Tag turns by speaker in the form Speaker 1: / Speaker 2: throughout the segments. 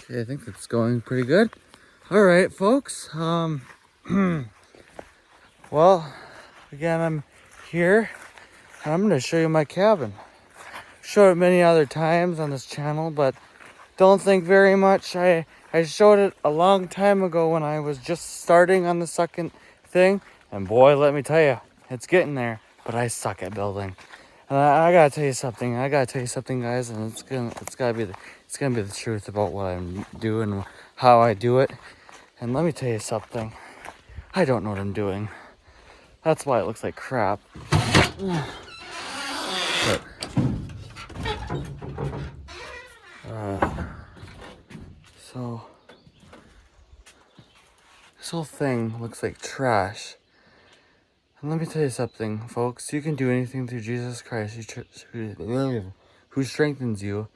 Speaker 1: Okay, I think it's going pretty good. All right, folks. Well, again, I'm here and I'm gonna show you my cabin. Showed it many other times on this channel, but don't think very much. I showed it a long time ago when I was just starting on the second thing, and boy, let me tell you, it's getting there. But I suck at building. And I gotta tell you something. Guys, and it's gonna be the truth about what I'm doing, how I do it. And let me tell you something. I don't know what I'm doing. That's why it looks like crap. But, so this whole thing looks like trash. And let me tell you something, folks. You can do anything through Jesus Christ, who strengthens you.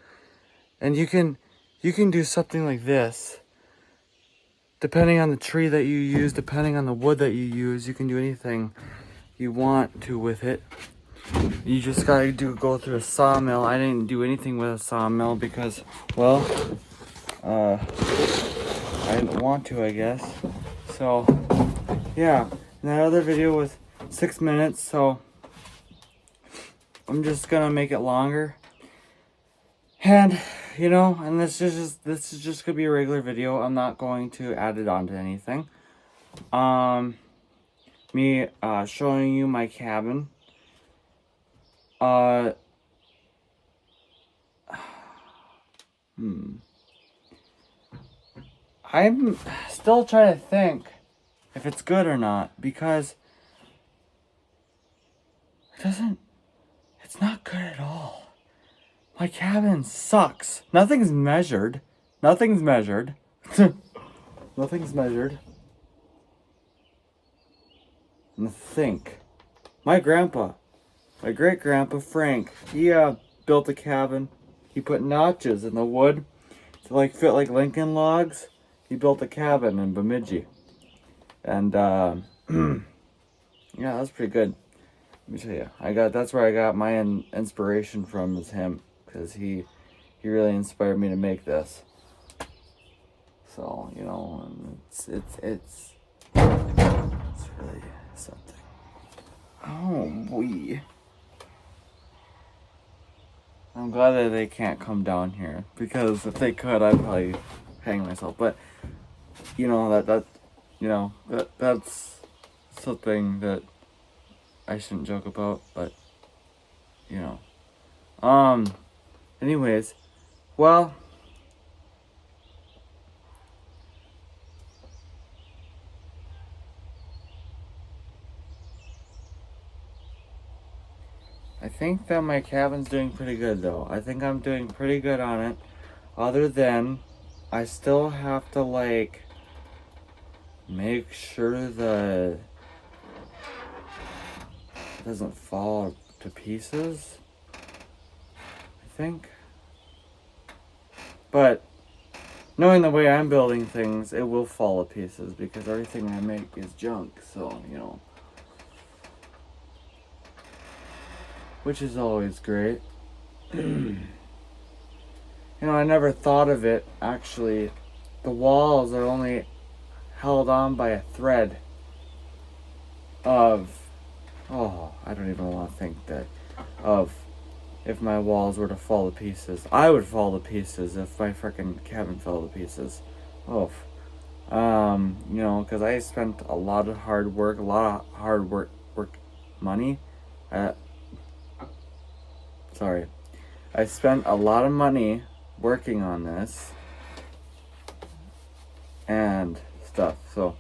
Speaker 1: And you can do something like this. Depending on the tree that you use, depending on the wood that you use, you can do anything you want to with it. You just gotta go through a sawmill. I didn't do anything with a sawmill because, well, I didn't want to, I guess. So, yeah. And that other video was 6 minutes, so I'm just gonna make it longer. And and this is just gonna be a regular video. I'm not going to add it onto anything. Me showing you my cabin. I'm still trying to think if it's good or not, because it's not good at all. My cabin sucks. Nothing's measured. Nothing's measured. And think. My great grandpa Frank, he built a cabin. He put notches in the wood to fit like Lincoln logs. He built a cabin in Bemidji. And yeah, that's pretty good. Let me tell you, that's where I got my inspiration from, is him, because he really inspired me to make this. So it's really something. Oh boy, I'm glad that they can't come down here, because if they could, I'd probably hang myself. But that's something that I shouldn't joke about, but anyways, well, I think that my cabin's doing pretty good, though. I think I'm doing pretty good on it, other than I still have to make sure that it doesn't fall to pieces, I think. But knowing the way I'm building things, it will fall to pieces, because everything I make is junk, so, which is always great. I never thought of it, actually. The walls are only held on by a thread of, I don't even want to think that, of if my walls were to fall to pieces. I would fall to pieces if my freaking cabin fell to pieces. Because I spent a lot of hard work, money. I spent a lot of money working on this and stuff, so.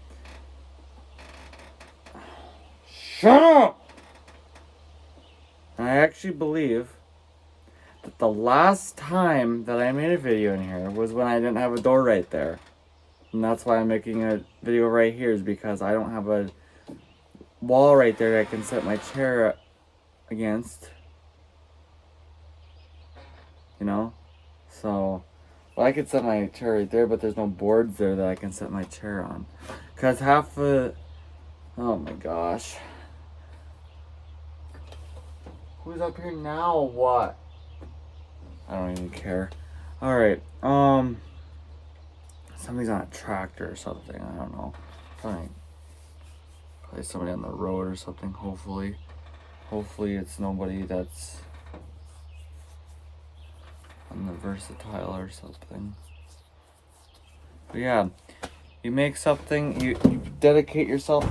Speaker 1: Shut up! I actually believe that the last time that I made a video in here was when I didn't have a door right there. And that's why I'm making a video right here, is because I don't have a wall right there that I can set my chair against. So, well, I could set my chair right there, but there's no boards there that I can set my chair on. Because oh my gosh. Who's up here now? What? I don't even care. Alright, Somebody's on a tractor or something. I don't know. Probably somebody on the road or something. Hopefully it's nobody that's on the versatile or something. But yeah, you make something. You dedicate yourself.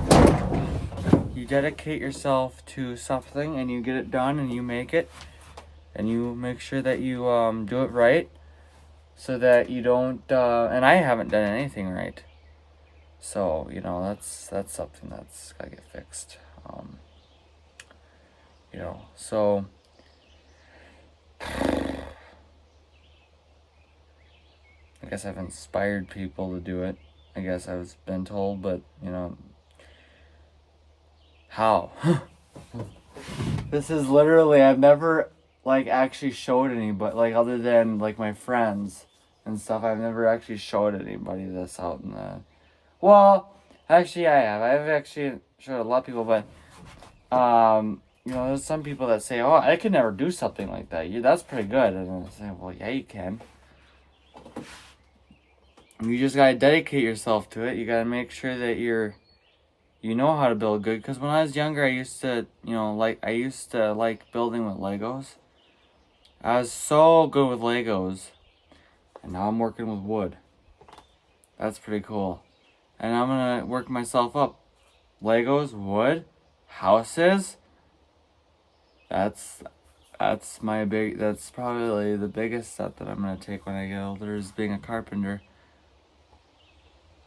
Speaker 1: You dedicate yourself to something, and you get it done, and you make it, and you make sure that you do it right, so that you don't. And I haven't done anything right. So, that's something that's gotta get fixed. So I guess I've inspired people to do it. I guess I've been told, but how? This is literally, I've never actually showed anybody, other than my friends and stuff. I've never actually showed anybody this out in the. Well, actually, I have. I've actually showed a lot of people, but there's some people that say, "Oh, I could never do something like that. That's pretty good." And I say, "Well, yeah, you can. You just gotta dedicate yourself to it. You gotta make sure that you know how to build good." Because when I was younger, I used to, like building with Legos. I was so good with Legos, and now I'm working with wood. That's pretty cool. And I'm gonna work myself up. Legos, wood, houses. That's that's probably the biggest step that I'm gonna take when I get older, is being a carpenter.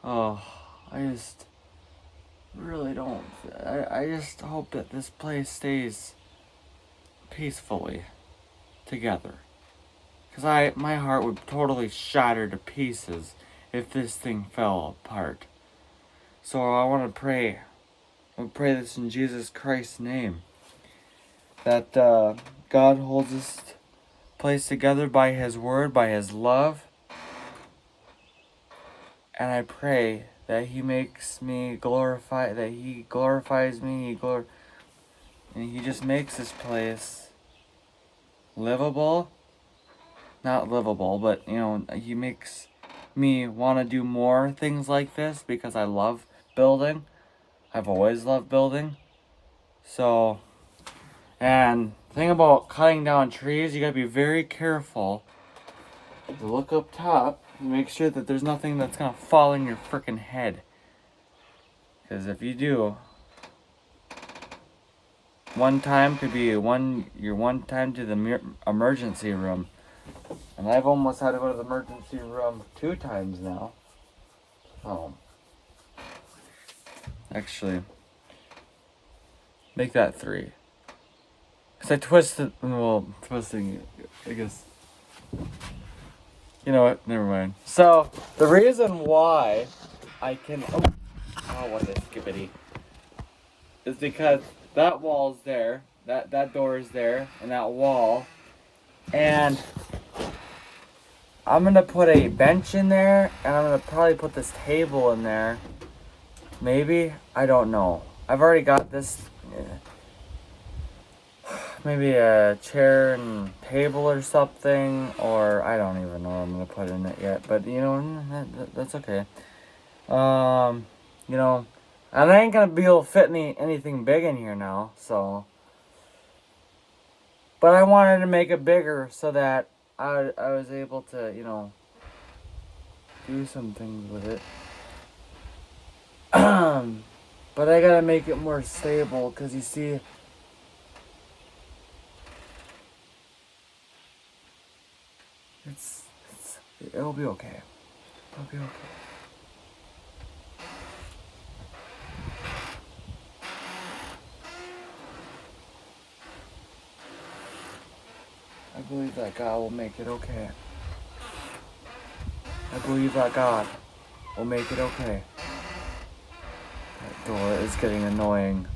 Speaker 1: Oh, I just really don't. I just hope that this place stays peacefully together. Because my heart would totally shatter to pieces if this thing fell apart. So I want to pray. I pray this in Jesus Christ's name. That God holds this place together by His word, by His love. And I pray that He makes me glorify, that He glorifies me, and He just makes this place livable. Not livable, but He makes me want to do more things like this because I love building. I've always loved building. So, and the thing about cutting down trees, you gotta be very careful to look up top and make sure that there's nothing that's gonna fall in your freaking head. Because if you do, one time could be your one time to the emergency room. And I've almost had to go to the emergency room 2 times now. Oh. Actually, make that 3. Because I twisting, I guess. You know what? Never mind. So, the reason why I can. Oh, what a skibbity. Is because that wall's there, that door is there, and that wall. And I'm gonna put a bench in there, and I'm gonna probably put this table in there. Maybe? I don't know. I've already got this. Maybe a chair and table or something, or I don't even know what I'm gonna put in it yet. But that's okay. And I ain't gonna be able to fit anything big in here now. So, but I wanted to make it bigger so that I was able to do some things with it. But I gotta make it more stable, because you see, it'll be okay. It'll be okay. I believe that God will make it okay. I believe that God will make it okay. That door is getting annoying.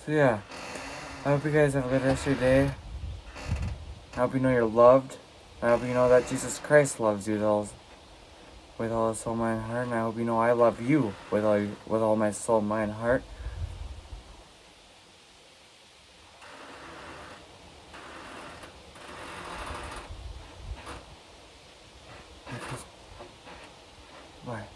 Speaker 1: So yeah, I hope you guys have a good rest of your day. I hope you know you're loved. I hope you know that Jesus Christ loves you with all his soul, mind, and heart. And I hope you know I love you with all my soul, mind, and heart. Bye.